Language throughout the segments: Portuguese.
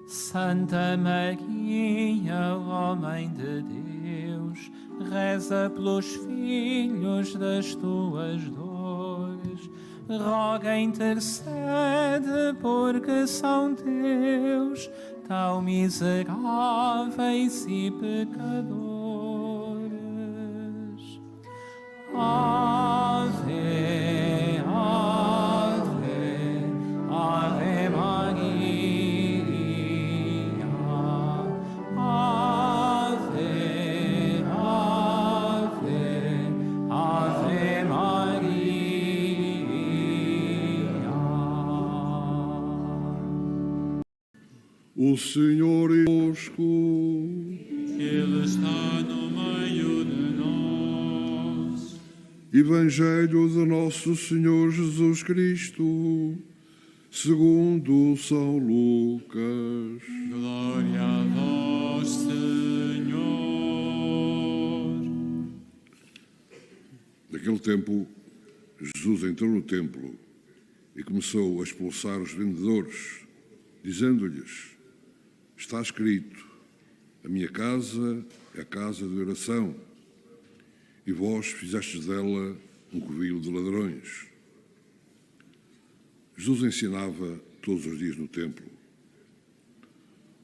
Santa Maria, ó Mãe de Deus, reza pelos filhos das tuas dores, roga, intercede, porque são teus, tão miseráveis e pecadores. Ave, Ave, Ave Maria. Ave, Ave, Ave Maria. O Senhor é conosco. Ele está no meio de nós. Evangelho de Nosso Senhor Jesus Cristo, segundo São Lucas. Glória a vós, Senhor. Naquele tempo, Jesus entrou no templo e começou a expulsar os vendedores, dizendo-lhes: está escrito, a minha casa é a casa de oração, e vós fizestes dela um covil de ladrões. Jesus ensinava todos os dias no templo.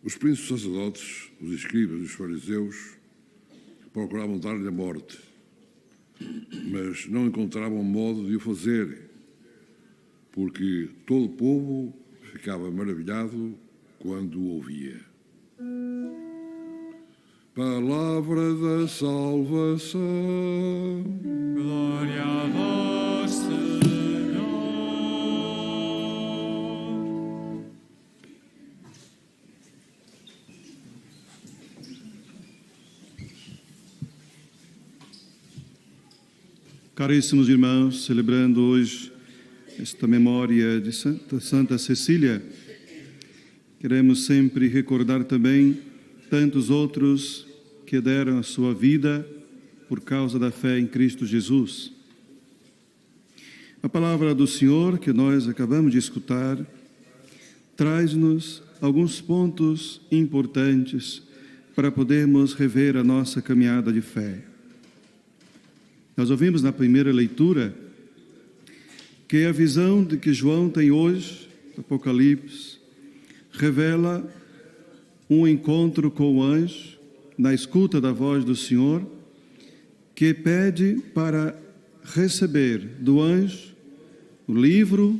Os príncipes sacerdotes, os escribas e os fariseus procuravam dar-lhe a morte, mas não encontravam modo de o fazerem, porque todo o povo ficava maravilhado quando o ouvia. Palavra da salvação. Glória a vós, Senhor. Caríssimos irmãos, celebrando hoje esta memória de Santa Cecília, queremos sempre recordar também tantos outros que deram a sua vida por causa da fé em Cristo Jesus. A palavra do Senhor que nós acabamos de escutar traz-nos alguns pontos importantes para podermos rever a nossa caminhada de fé. Nós ouvimos na primeira leitura que a visão de que João tem hoje, do Apocalipse, revela um encontro com o anjo, na escuta da voz do Senhor, que pede para receber do anjo o livro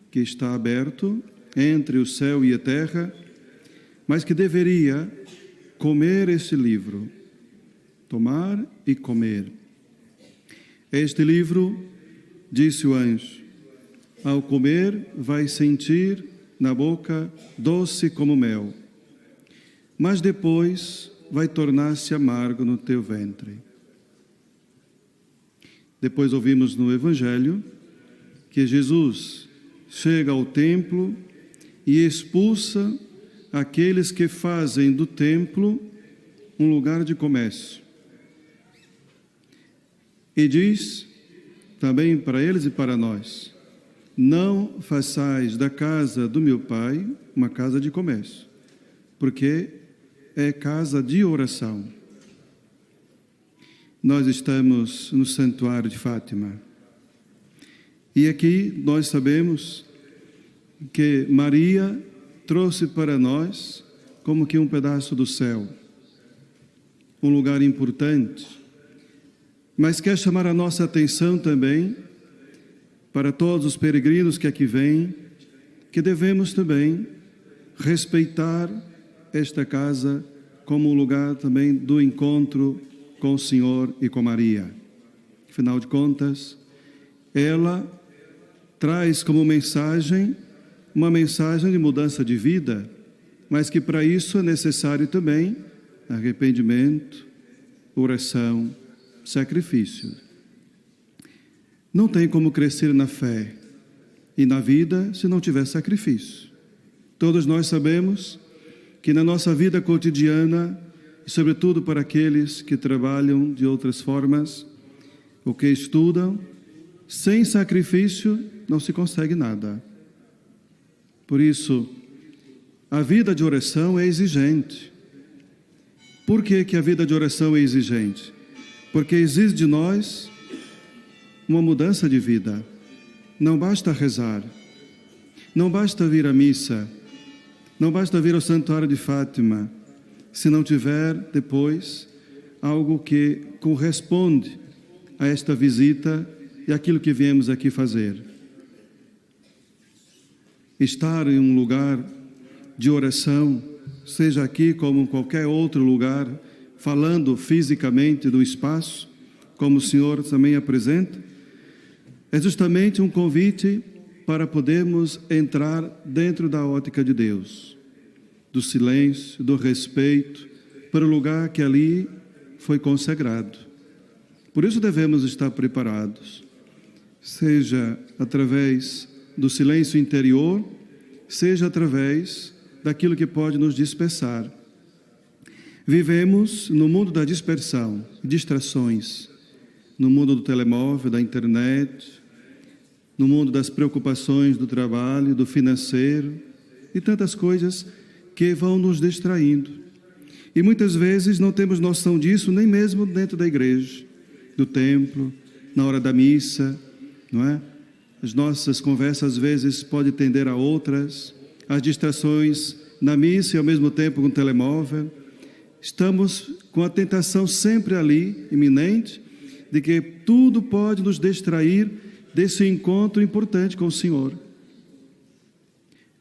que está aberto entre o céu e a terra, mas que deveria comer esse livro, tomar e comer. Este livro, disse o anjo, ao comer vai sentir na boca doce como mel, mas depois vai tornar-se amargo no teu ventre. Depois ouvimos no Evangelho que Jesus chega ao templo e expulsa aqueles que fazem do templo um lugar de comércio. E diz também para eles e para nós: não façais da casa do meu Pai uma casa de comércio, porque é casa de oração. Nós estamos no Santuário de Fátima. E aqui nós sabemos que Maria trouxe para nós como que um pedaço do céu, um lugar importante, mas quer chamar a nossa atenção também para todos os peregrinos que aqui vêm, que devemos também respeitar esta casa como um lugar também do encontro com o Senhor e com Maria. Afinal de contas, ela traz como mensagem uma mensagem de mudança de vida, mas que para isso é necessário também arrependimento, oração, sacrifício. Não tem como crescer na fé e na vida se não tiver sacrifício. Todos nós sabemos que na nossa vida cotidiana, e sobretudo para aqueles que trabalham de outras formas, ou que estudam, sem sacrifício não se consegue nada. Por isso, a vida de oração é exigente. Por que a vida de oração é exigente? Porque exige de nós uma mudança de vida. Não basta rezar, não basta vir à missa, não basta vir ao Santuário de Fátima, se não tiver depois algo que corresponde a esta visita e aquilo que viemos aqui fazer. Estar em um lugar de oração, seja aqui como em qualquer outro lugar, falando fisicamente do espaço, como o Senhor também apresenta, é justamente um convite para podermos entrar dentro da ótica de Deus, do silêncio, do respeito, para o lugar que ali foi consagrado. Por isso devemos estar preparados, seja através do silêncio interior, seja através daquilo que pode nos dispersar. Vivemos no mundo da dispersão, distrações, no mundo do telemóvel, da internet, no mundo das preocupações do trabalho, do financeiro e tantas coisas que vão nos distraindo. E muitas vezes não temos noção disso nem mesmo dentro da igreja, do templo, na hora da missa, não é? As nossas conversas às vezes podem tender a outras, as distrações na missa e ao mesmo tempo com o telemóvel. Estamos com a tentação sempre ali, iminente, de que tudo pode nos distrair desse encontro importante com o Senhor.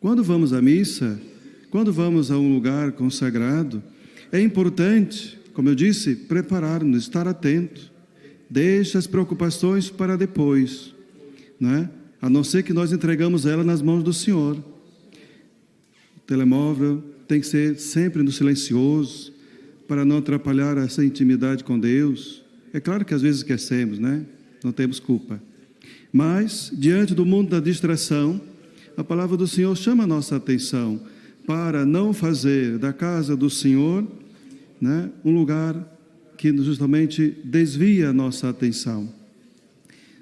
Quando vamos à missa, quando vamos a um lugar consagrado, é importante, como eu disse, preparar-nos, estar atento. Deixa as preocupações para depois, não é? A não ser que nós entregamos ela nas mãos do Senhor. O telemóvel tem que ser sempre no silencioso, para não atrapalhar essa intimidade com Deus. É claro que às vezes esquecemos, né? Não temos culpa. Mas, diante do mundo da distração, a palavra do Senhor chama a nossa atenção para não fazer da casa do Senhor, né, um lugar que justamente desvia a nossa atenção.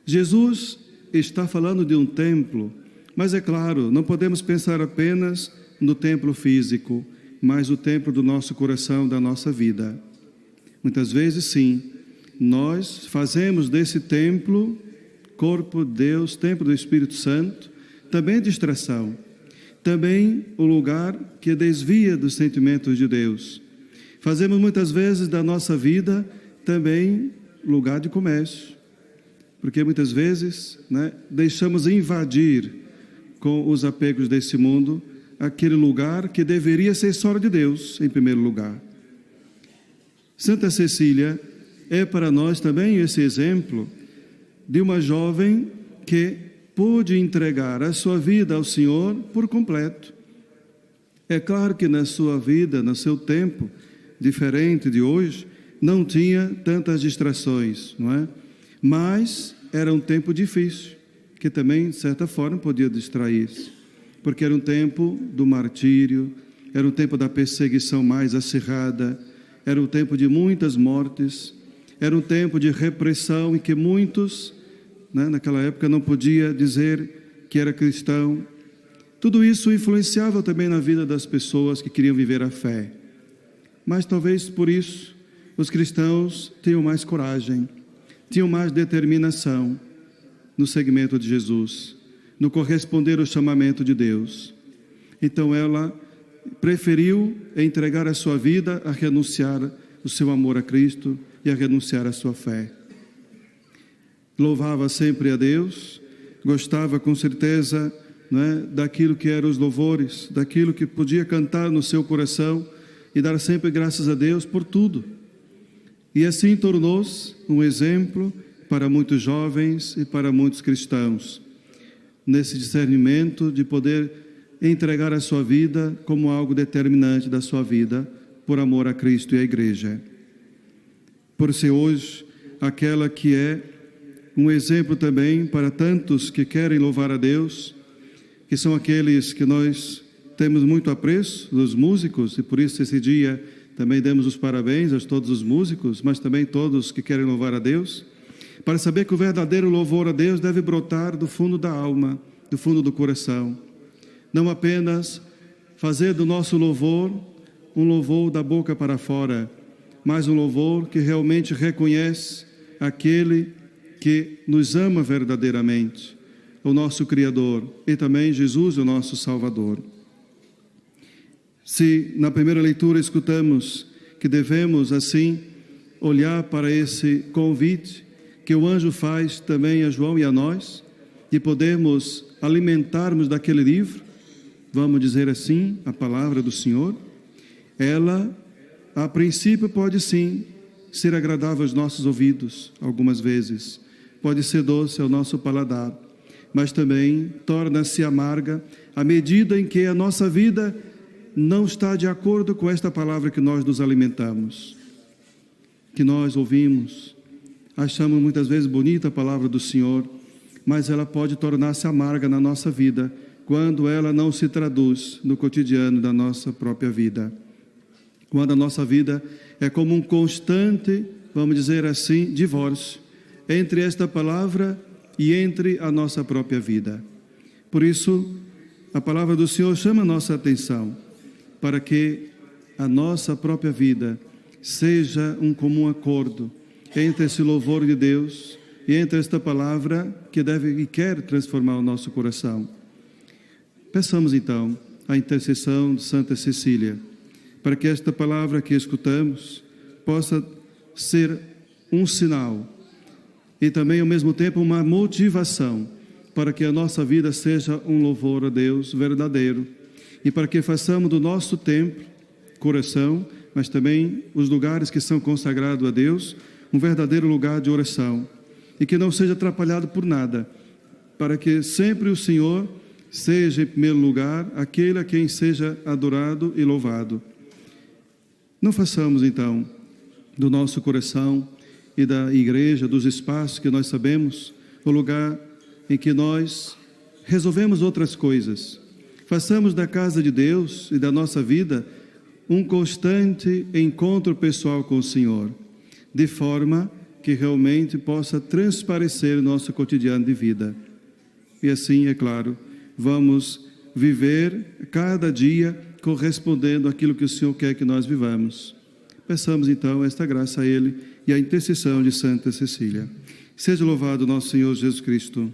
Jesus está falando de um templo, mas é claro, não podemos pensar apenas no templo físico, mas o templo do nosso coração, da nossa vida. Muitas vezes, sim, nós fazemos desse templo, corpo de Deus, templo do Espírito Santo, também distração, também o lugar que desvia dos sentimentos de Deus. Fazemos muitas vezes da nossa vida também lugar de comércio, porque muitas vezes, né, deixamos invadir com os apegos desse mundo aquele lugar que deveria ser só de Deus, em primeiro lugar. Santa Cecília é para nós também esse exemplo de uma jovem que pôde entregar a sua vida ao Senhor por completo. É claro que na sua vida, no seu tempo, diferente de hoje, não tinha tantas distrações, não é? Mas era um tempo difícil, que também, de certa forma, podia distrair-se, porque era um tempo do martírio, era um tempo da perseguição mais acirrada, era um tempo de muitas mortes, era um tempo de repressão em que muitos, né, naquela época não podia dizer que era cristão. Tudo isso influenciava também na vida das pessoas que queriam viver a fé. Mas talvez por isso os cristãos tinham mais coragem, tinham mais determinação no seguimento de Jesus, no corresponder ao chamamento de Deus. Então ela preferiu entregar a sua vida a renunciar o seu amor a Cristo e a renunciar à sua fé. Louvava sempre a Deus, gostava com certeza, né, daquilo que eram os louvores, daquilo que podia cantar no seu coração e dar sempre graças a Deus por tudo. E assim tornou-se um exemplo para muitos jovens e para muitos cristãos, nesse discernimento de poder entregar a sua vida como algo determinante da sua vida, por amor a Cristo e à Igreja. Por ser hoje aquela que é um exemplo também para tantos que querem louvar a Deus, que são aqueles que nós temos muito apreço, os músicos, e por isso esse dia também damos os parabéns a todos os músicos, mas também todos que querem louvar a Deus, para saber que o verdadeiro louvor a Deus deve brotar do fundo da alma, do fundo do coração, não apenas fazer do nosso louvor um louvor da boca para fora, mas um louvor que realmente reconhece aquele que nos ama verdadeiramente, o nosso Criador, e também Jesus, o nosso Salvador. Se na primeira leitura escutamos que devemos, assim, olhar para esse convite que o anjo faz também a João e a nós, de podermos alimentarmos daquele livro, vamos dizer assim, a palavra do Senhor, ela, a princípio, pode sim ser agradável aos nossos ouvidos, algumas vezes, pode ser doce ao nosso paladar, mas também torna-se amarga à medida em que a nossa vida não está de acordo com esta palavra que nós nos alimentamos, que nós ouvimos. Achamos muitas vezes bonita a palavra do Senhor, mas ela pode tornar-se amarga na nossa vida quando ela não se traduz no cotidiano da nossa própria vida. Quando a nossa vida é como um constante, vamos dizer assim, divórcio entre esta palavra e entre a nossa própria vida. Por isso, a palavra do Senhor chama a nossa atenção para que a nossa própria vida seja um comum acordo entre esse louvor de Deus e entre esta palavra que deve e quer transformar o nosso coração. Peçamos então a intercessão de Santa Cecília, para que esta palavra que escutamos possa ser um sinal e também ao mesmo tempo uma motivação para que a nossa vida seja um louvor a Deus verdadeiro e para que façamos do nosso templo, coração, mas também os lugares que são consagrados a Deus, um verdadeiro lugar de oração e que não seja atrapalhado por nada, para que sempre o Senhor seja em primeiro lugar aquele a quem seja adorado e louvado. Não façamos então do nosso coração e da igreja, dos espaços que nós sabemos, o lugar em que nós resolvemos outras coisas. Façamos da casa de Deus e da nossa vida um constante encontro pessoal com o Senhor, de forma que realmente possa transparecer o nosso cotidiano de vida. E assim, é claro, vamos viver cada dia correspondendo àquilo que o Senhor quer que nós vivamos. Peçamos então esta graça a Ele e a intercessão de Santa Cecília. Seja louvado nosso Senhor Jesus Cristo.